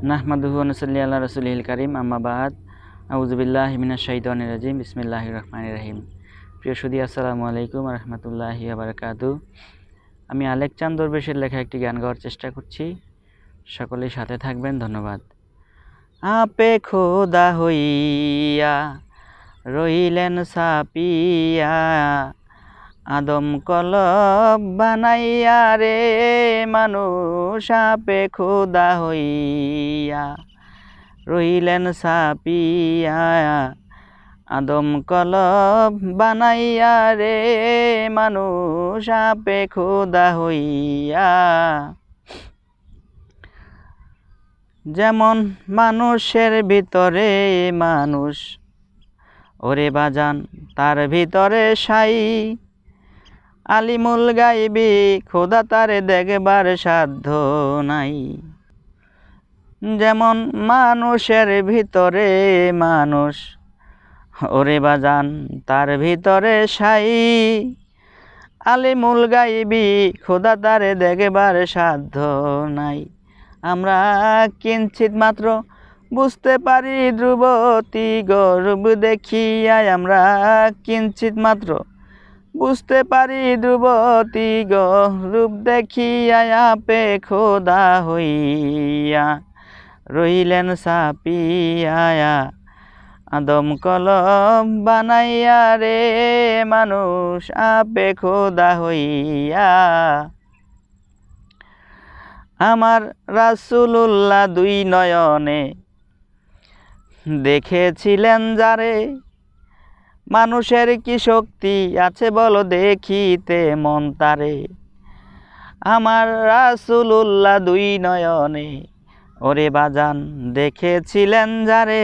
নাহমাদুহু ওয়া নুসাল্লি আলা রাসূলিল কারীম, আম্মা বাদ। আউযু বিল্লাহি মিনাশ শাইতানির রাজিম। বিসমিল্লাহির রহমানির রহিম। প্রিয় সুধী, আসসালামু আলাইকুম ওয়া রাহমাতুল্লাহি ওয়া বারাকাতুহু। আমি আলেক চাঁদ দরবেশের লেখা একটি গান গাওয়ার চেষ্টা করছি। সকলেই সাথে থাকবেন, ধন্যবাদ। আপে খোদা হইয়া রইলেন সাপিয়া, আদম কলব বানাইয়া রে মানুষ। আপে খোদা হইয়া রইলেন সাপিয়া, আদম কলব বানাইয়া রে মানুষ। আপে খোদা হইয়া যেমন মানুষের ভিতরে মানুষ, ওরে বাজান তার ভিতরে সাই। আলিমুল গাইবি খোদা তারে দেখবার সাধ্য নাই। যেমন মানুষের ভিতরে মানুষ, ওরে বাজান তার ভিতরে সাই। আলিমুল গাইবি খোদা তারে দেখবার সাধ্য নাই। আমরা কিঞ্চিত মাত্র বুঝতে পারি ধ্রুবতী গর্ব দেখিয়া, আমরা কিঞ্চিত মাত্র বুঝতে পারি ধ্রুবতী রূপ দেখিয়া। আপে খোদা হইয়া রইলেন সাপিয়া, আদম কলম বানাইয়া রে মানুষ। আপে খোদা হইয়া আমার রাসূলুল্লাহ দুই নয়নে দেখেছিলেন যারে। মানুষের কি শক্তি আছে বলো দেখিতে মন তারে। আমার রাসূলুল্লাহ দুই নয়নে, ওরে বাজান দেখেছিলেন যারে।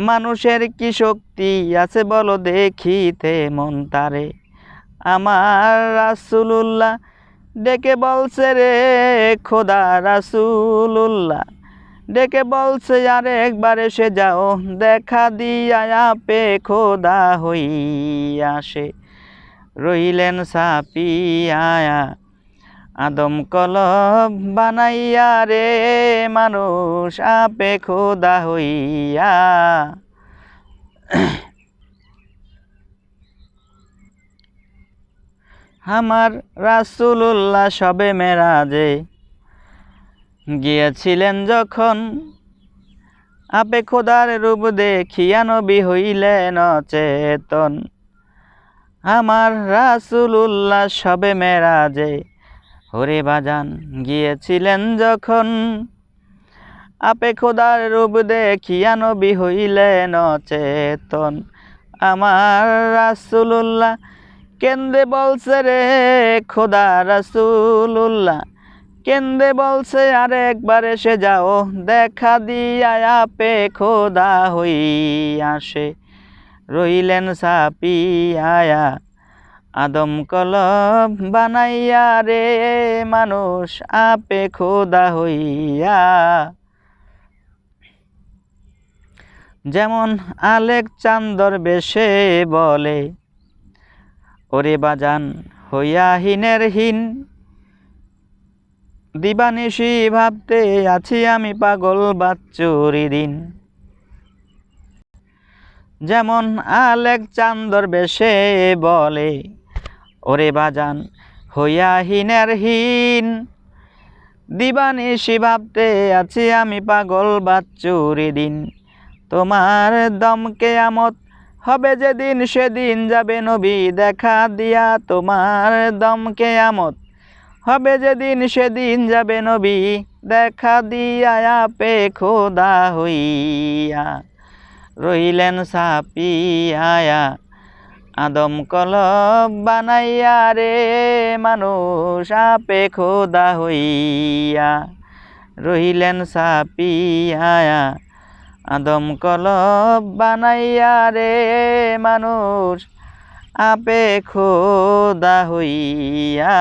মানুষের কি শক্তি আছে বলো দেখিতে মন তারে। আমার রাসূলুল্লাহ ডেকে বলছে রে খোদা, রাসূলুল্লাহ ডেকে বলছে আর একবার এসে যাও দেখা দিয়া। আপে খোদা হইয়া সে রইলেন সাপিয়া, আদম কলব বানাইয়া রে মানুষ। আপে খোদা হইয়া আমার রাসূলুল্লাহ শবে মেরাজে গিয়েছিলেন যখন। আপে খোদার রূপ দেখিয়া নবী হইলেন অচেতন। আমার রাসূলুল্লাহ শবে মেরাজে, ওরে বাজান গিয়েছিলেন যখন। আপে খোদার রূপ দেখিয়া নবী হইলেন অচেতন। আমার রাসূলুল্লাহ কেন্দে বলছে রে খোদা, রাসূলুল্লাহ কেন্দে বলছে আর একবার এসে যাও দেখা দিয়া। আপে খোদা হইয়া সে রইলেন সাপিয়া, আদম কলব বানাইয়া রে মানুষ। আপে খোদা হইয়া যেমন আলেক চাঁদ দরবেশে বলে, ওরে বাজান হইয়া হীনের হীন। দিবানিশি ভাবতে আছি আমি পাগল বাচ্চুরি দিন। যেমন আলেক চাঁদ দরবেশে বলে, ওরে বাজান হইয়া হীনের হীন। দিবানিশি ভাবতে আছি আমি পাগল বাচ্চুরি দিন। তোমার দম কিয়ামত হবে যেদিন, সেদিন যাবে নবী দেখা দিয়া। তোমার দম কিয়ামত হবে যেদিন, সেদিন যাবে নবী দেখা দিয়া। আপে খোদা হইয়া রইলেন সাপিয়া, আদম কলব বানাইয়া রে মানুষ। আপে খোদা হইয়া রইলেন সাপিয়া, আদম কলব বানাইয়া রে মানুষ। আপে খোদা হইয়া।